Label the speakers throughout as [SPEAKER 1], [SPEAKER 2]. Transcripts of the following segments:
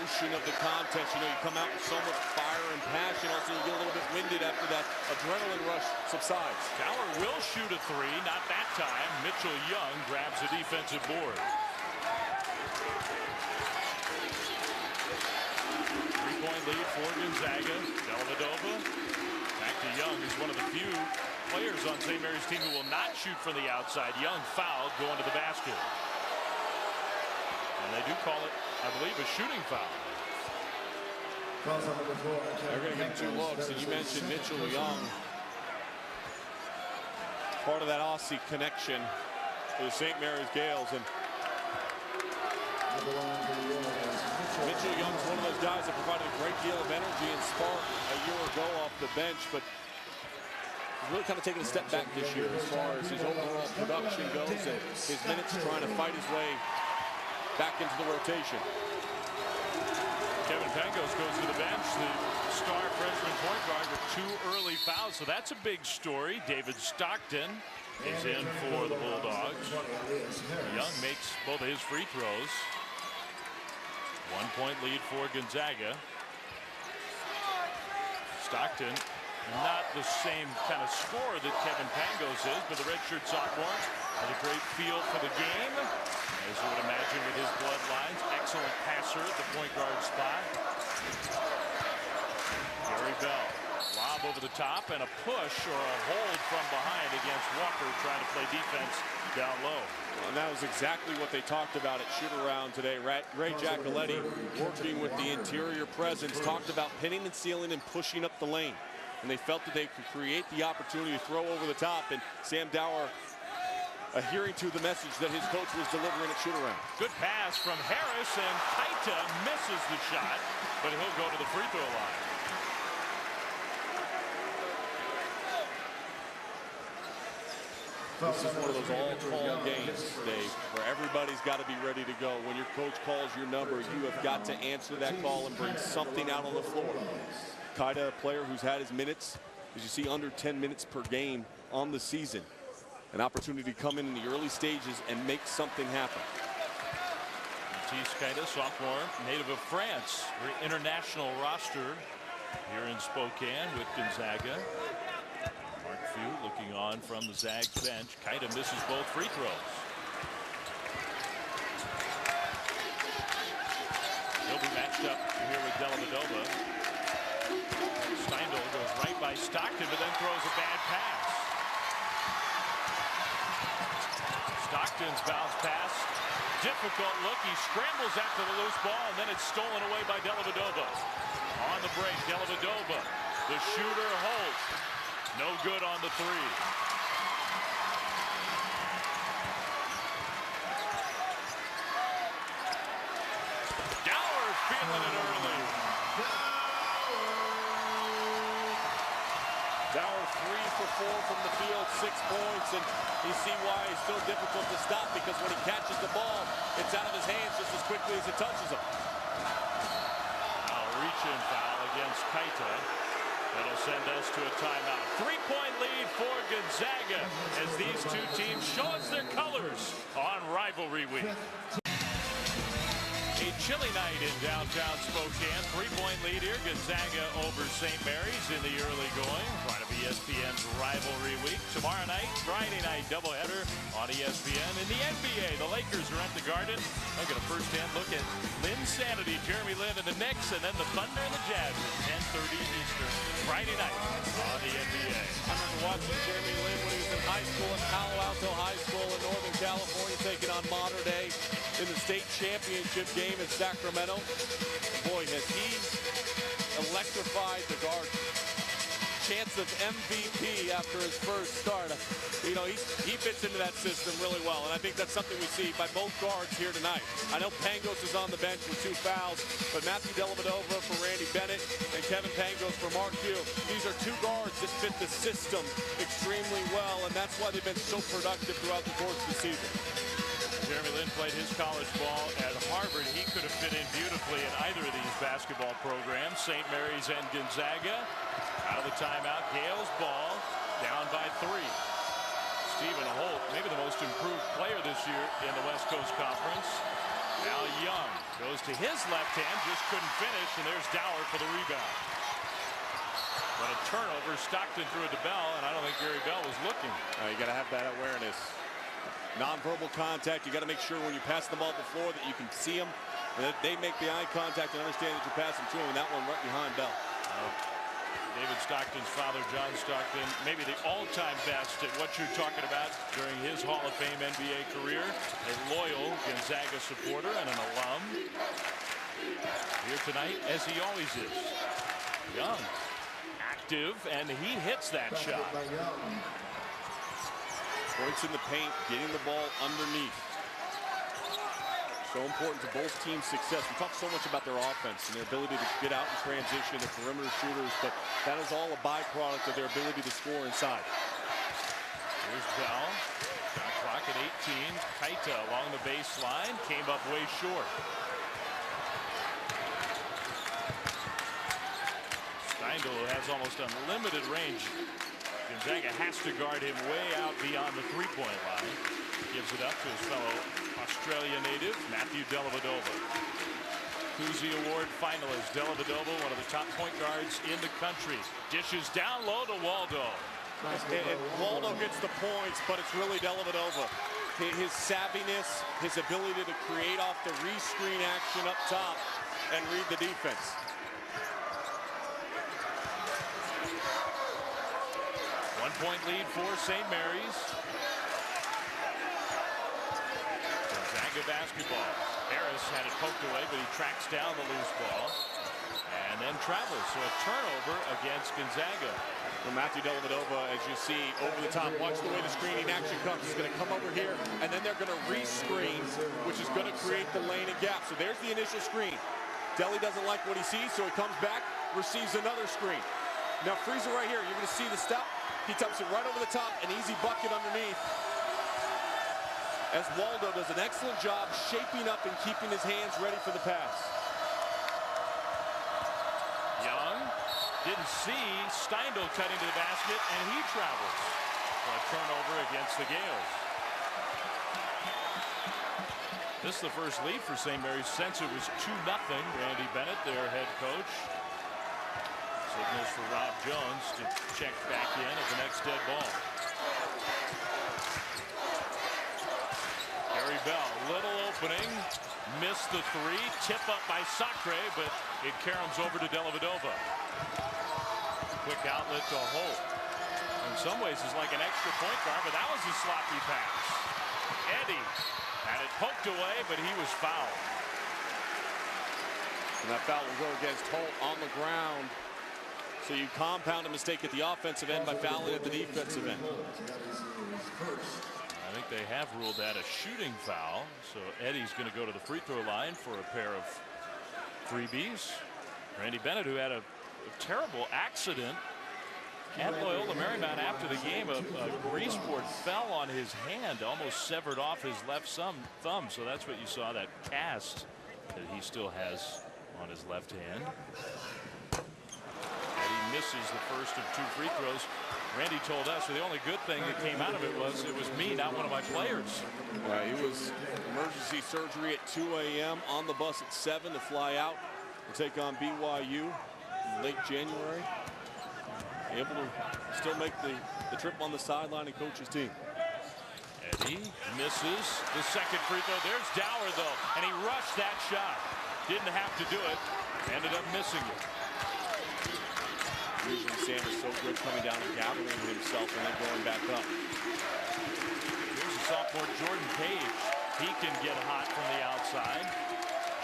[SPEAKER 1] emotion of the contest. You know, you come out with so much fire and passion. Also, you get a little bit winded after that adrenaline rush subsides.
[SPEAKER 2] Dower will shoot a three. Not that time. Mitchell Young grabs the defensive board. Three-point lead for Gonzaga. Dellavedova back to Young, who's one of the few players on St. Mary's team who will not shoot from the outside. Young fouled going to the basket. And they do call it, I believe, a shooting foul.
[SPEAKER 1] They're going to give him 2 looks, and you mentioned Mitchell Young. Part of that Aussie connection to the St. Mary's Gaels. And Mitchell Young's one of those guys that provided a great deal of energy and spark a year ago off the bench, but he's really kind of taken a step back this year as far as his overall production goes and his minutes trying to fight his way back into the rotation.
[SPEAKER 2] Kevin Pangos goes to the bench, the star freshman point guard with 2 early fouls, so that's a big story. David Stockton is in for the Bulldogs. Young makes both of his free throws. 1-point lead for Gonzaga. Stockton, not the same kind of scorer that Kevin Pangos is, but the redshirt sophomore has a great feel for the game, as you would imagine with his bloodlines. Excellent passer at the point guard spot. Gary Bell, lob over the top, and a push or a hold from behind against Walker, trying to play defense down low.
[SPEAKER 1] And that was exactly what they talked about at shoot-around today. Ray Giacoletti, working with the interior presence, talked about pinning and sealing and pushing up the lane. And they felt that they could create the opportunity to throw over the top. And Sam Dower adhering to the message that his coach was delivering at shoot-around.
[SPEAKER 2] Good pass from Harris, and Kaita misses the shot, but he'll go to the free throw line.
[SPEAKER 1] This is one of those all-call games, Dave, where everybody's got to be ready to go. When your coach calls your number, you have got to answer that call and bring something out on the floor. Kaita, a player who's had his minutes, as you see, under 10 minutes per game on the season. An opportunity to come in the early stages and make something happen.
[SPEAKER 2] Matisse Kaita, sophomore, native of France. Very international roster here in Spokane with Gonzaga. Mark Few looking on from the Zags bench. Kaita misses both free throws. He'll be matched up here with Dellavedova. Steindl goes right by Stockton, but then throws a bad pass. Stockton's bounce pass. Difficult look. He scrambles after the loose ball, and then it's stolen away by Dellavedova. On the break, Dellavedova. The shooter holds. No good on the three. Dower feeling it early.
[SPEAKER 1] Dower 3 for 4 from the field, 6 points, and you see why it's so difficult to stop, because when he catches the ball, it's out of his hands just as quickly as it touches him.
[SPEAKER 2] Now reach-in foul against Kaita. That'll send us to a timeout. 3-point lead for Gonzaga as these two teams show us their colors on rivalry week. A chilly night in downtown Spokane. 3-point lead here. Gonzaga over St. Mary's in the early going. Part of ESPN's rivalry week. Tomorrow night, Friday night doubleheader on ESPN. In the NBA, the Lakers are at the Garden. I'll get a first-hand look at Linsanity, Jeremy Lin and the Knicks, and then the Thunder and the Jazz at 10:30 Eastern. Friday night on the NBA.
[SPEAKER 1] I remember watching Jeremy Lin when he was in high school at Palo Alto High School in Northern California, taking on Mater Dei in the state championship game in Sacramento. Boy, has he electrified the Garden. Chance of MVP after his first start. You know, he fits into that system really well, and I think that's something we see by both guards here tonight. I know Pangos is on the bench with 2 fouls, but Matthew Dellavedova for Randy Bennett and Kevin Pangos for Mark Few. These are 2 guards that fit the system extremely well, and that's why they've been so productive throughout the course of the season.
[SPEAKER 2] Jeremy Lin played his college ball at Harvard. He could have fit in beautifully in either of these basketball programs. St. Mary's and Gonzaga. Out of the timeout, Gaels ball, down by 3. Stephen Holt, maybe the most improved player this year in the West Coast Conference. Now Young goes to his left hand, just couldn't finish, and there's Dower for the rebound. But a turnover, Stockton threw it to Bell, and I don't think Gary Bell was looking.
[SPEAKER 1] You got to have that awareness. Non-verbal contact, you got to make sure when you pass the ball to the floor that you can see them, and that they make the eye contact and understand that you're passing to them, and that one right behind Bell.
[SPEAKER 2] David Stockton's father, John Stockton, maybe the all-time best at what you're talking about during his Hall of Fame NBA career. A loyal Gonzaga supporter and an alum. Here tonight, as he always is. Young, active, and he hits that shot.
[SPEAKER 1] Points in the paint, getting the ball underneath. So important to both teams' success. We talk so much about their offense and their ability to get out in transition, the perimeter shooters, but that is all a byproduct of their ability to score inside.
[SPEAKER 2] Here's Bell. Shot clock at 18. Kaita along the baseline, came up way short. Steindl has almost unlimited range. Gonzaga has to guard him way out beyond the three-point line. Gives it up to his fellow Australia native, Matthew Dellavedova. Cousy Award finalist Dellavedova, one of the top point guards in the country. Dishes down low to Waldo.
[SPEAKER 1] And Waldo gets the points, but it's really Dellavedova. His savviness, his ability to create off the re-screen action up top and read the defense.
[SPEAKER 2] One-point lead for St. Mary's. Gonzaga basketball. Harris had it poked away, but he tracks down the loose ball and then travels. So a turnover against Gonzaga.
[SPEAKER 1] Well, Matthew Dellavedova, as you see, over the top. Watch the way the screening action comes. He's going to come over here, and then they're going to re-screen, which is going to create the lane and gap. So there's the initial screen. Delly doesn't like what he sees, so he comes back, receives another screen. Now, Freezer right here, you're going to see the step. He dumps it right over the top, an easy bucket underneath. As Waldo does an excellent job shaping up and keeping his hands ready for the pass.
[SPEAKER 2] Young didn't see Steindl cutting to the basket, and he travels for a turnover against the Gaels. This is the first lead for St. Mary's since it was 2-0. Randy Bennett, their head coach, signals for Rob Jones to check back in at the next dead ball. Gary Bell, little opening, missed the three, tip up by Sacre, but it caroms over to Dellavedova. Quick outlet to Holt. In some ways, it's like an extra point guard, but that was a sloppy pass. Eddie had it poked away, but he was fouled.
[SPEAKER 1] And that foul will go against Holt on the ground. So you compound a mistake at the offensive end by fouling at the defensive end.
[SPEAKER 2] I think they have ruled that a shooting foul. So Eddie's going to go to the free throw line for a pair of freebies. Randy Bennett, who had a terrible accident at Loyola Marymount after the game, a grease board fell on his hand, almost severed off his left thumb. So that's what you saw, that cast that he still has on his left hand. Eddie misses the first of 2 free throws. Randy told us the only good thing that came out of it was me, not one of my players.
[SPEAKER 1] He was emergency surgery at 2 a.m. on the bus at 7 to fly out and take on BYU in late January. Able to still make the trip on the sideline and coach his team.
[SPEAKER 2] Eddie misses the second free throw. There's Dower, though, and he rushed that shot. Didn't have to do it. Ended up missing it.
[SPEAKER 1] Usually Sam is so good coming down and gathering himself and then going back up.
[SPEAKER 2] Here's a sophomore, Jordan Page. He can get hot from the outside.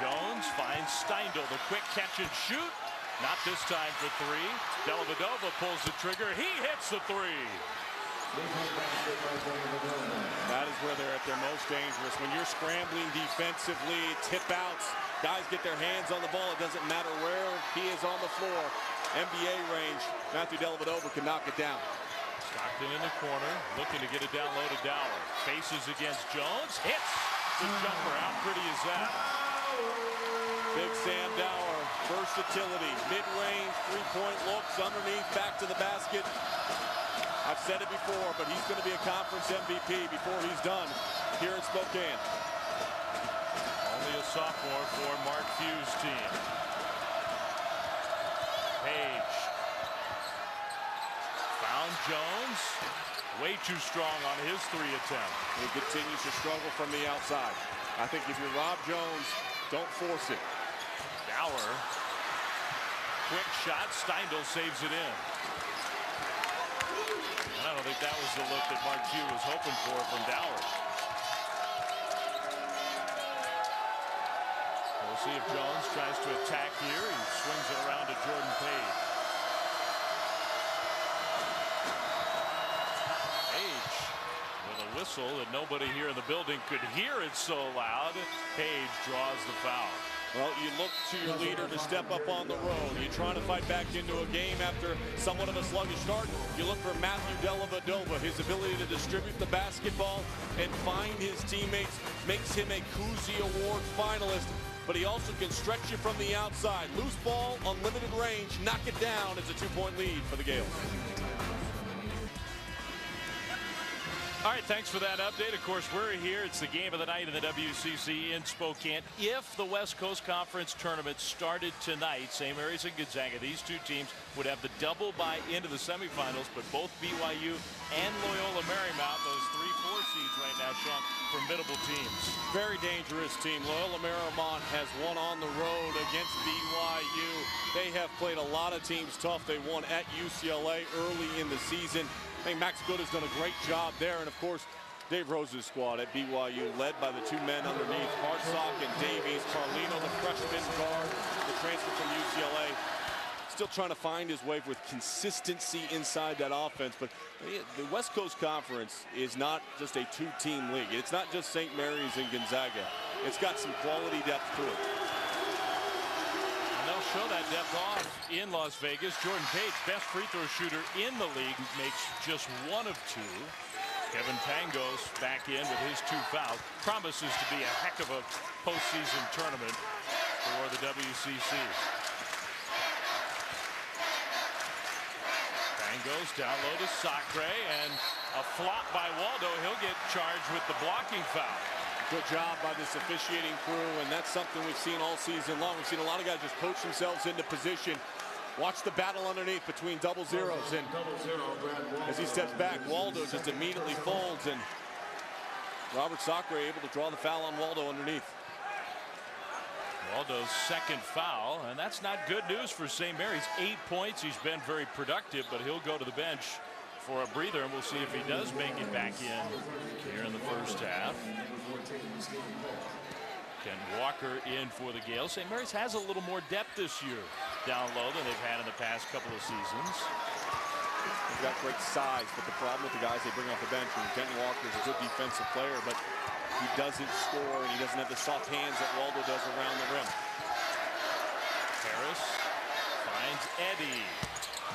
[SPEAKER 2] Jones finds Steindl, the quick catch and shoot. Not this time for 3. Dellavedova pulls the trigger. He hits the 3.
[SPEAKER 1] That is where they're at their most dangerous. When you're scrambling defensively, tip outs, guys get their hands on the ball. It doesn't matter where he is on the floor. NBA range, Matthew Dellavedova can knock it down.
[SPEAKER 2] Stockton in the corner, looking to get it down low to Dower. Faces against Jones, hits the jumper. How pretty is that?
[SPEAKER 1] Big Sam Dower, versatility, mid-range, three-point looks, underneath, back to the basket. I've said it before, but he's going to be a conference MVP before he's done here in Spokane.
[SPEAKER 2] Only a sophomore for Mark Few's team. Page found Jones. Way too strong on his 3 attempt.
[SPEAKER 1] He continues to struggle from the outside. I think if you're Rob Jones, don't force it.
[SPEAKER 2] Dower. Quick shot. Steindl saves it in. And I don't think that was the look that Mark Few was hoping for from Dower. We'll see if Jones tries to attack here. He swings it around to Jordan Page. Page with a whistle that nobody here in the building could hear it so loud. Page draws the foul.
[SPEAKER 1] Well, you look to your leader to step up on the road. You're trying to fight back into a game after somewhat of a sluggish start. You look for Matthew Dellavedova. His ability to distribute the basketball and find his teammates makes him a Cousy Award finalist. But he also can stretch you from the outside. Loose ball, unlimited range, knock it down. It's a 2-point lead for the Gaels.
[SPEAKER 2] All right, thanks for that update. Of course, we're here. It's the game of the night in the WCC in Spokane. If the West Coast Conference tournament started tonight, St. Mary's and Gonzaga, these two teams would have the double bye into the semifinals, but both BYU and Loyola Marymount, those 3-4 seeds right now, Sean, formidable teams.
[SPEAKER 1] Very dangerous team. Loyola Marymount has won on the road against BYU. They have played a lot of teams tough. They won at UCLA early in the season. I think Max Good has done a great job there. And, of course, Dave Rose's squad at BYU, led by the 2 men underneath, Hartsock and Davies. Carlino, the freshman guard, the transfer from UCLA, still trying to find his way with consistency inside that offense. But the West Coast Conference is not just a 2-team league. It's not just St. Mary's and Gonzaga. It's got some quality depth to it.
[SPEAKER 2] Show that depth off in Las Vegas. Jordan Page, best free throw shooter in the league, makes just 1 of 2. Kevin Pangos back in with his 2 fouls. Promises to be a heck of a postseason tournament for the WCC. Pangos down low to Sacre, and a flop by Waldo. He'll get charged with the blocking foul.
[SPEAKER 1] Good job by this officiating crew, and that's something we've seen all season long. We've seen a lot of guys just coach themselves into position. Watch the battle underneath between double zeros, and as he steps back, Waldo just immediately folds, and Robert Sacre able to draw the foul on Waldo underneath.
[SPEAKER 2] Waldo's 2nd foul, and that's not good news for St. Mary's. 8 points. He's been very productive, but he'll go to the bench for a breather, and we'll see if he does make it back in here in the first half. Ken Walker in for the Gaels. St. Mary's has a little more depth this year down low than they've had in the past couple of seasons.
[SPEAKER 1] They've got great size, but the problem with the guys they bring off the bench, and Kenton Walker is a good defensive player, but he doesn't score, and he doesn't have the soft hands that Waldo does around the rim.
[SPEAKER 2] Harris finds Eddie.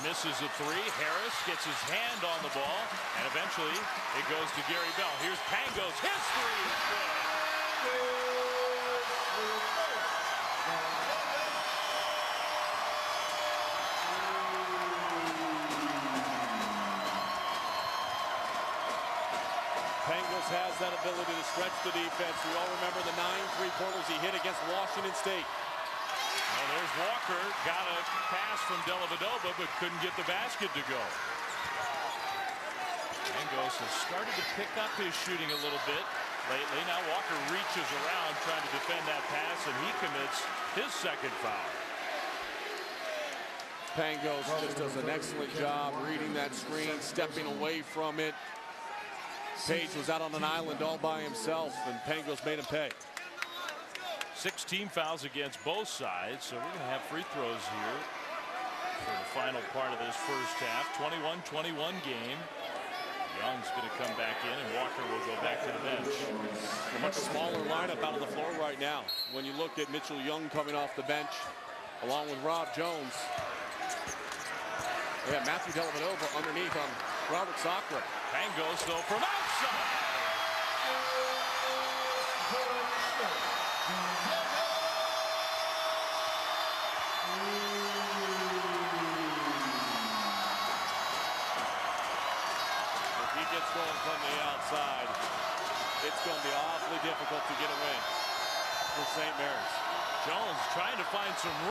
[SPEAKER 2] Misses a 3. Harris gets his hand on the ball, and eventually it goes to Gary Bell. Here's Pangos. His 3 is good.
[SPEAKER 1] Pangos has that ability to stretch the defense. We all remember the 9 3-pointers he hit against Washington State.
[SPEAKER 2] Well, there's Walker. Got a pass from Dellavedova, but couldn't get the basket to go. Pangos has started to pick up his shooting a little bit lately. Now Walker reaches around trying to defend that pass, and he commits his 2nd foul.
[SPEAKER 1] Pangos just does an excellent job reading that screen, stepping away from it. Page was out on an island all by himself, and Pangos made him pay.
[SPEAKER 2] 6 team fouls against both sides, so we're going to have free throws here for the final part of this first half. 21-21 game. Young's going to come back in, and Walker will go back to the bench.
[SPEAKER 1] A much smaller lineup out on the floor right now. When you look at Mitchell Young coming off the bench, along with Rob Jones. They have Matthew Dellavedova underneath on Robert Sacre.
[SPEAKER 2] Pangos, though, from outside.
[SPEAKER 1] Gets going from the outside, it's going to be awfully difficult to get a win. for St. Mary's.
[SPEAKER 2] Jones trying to find some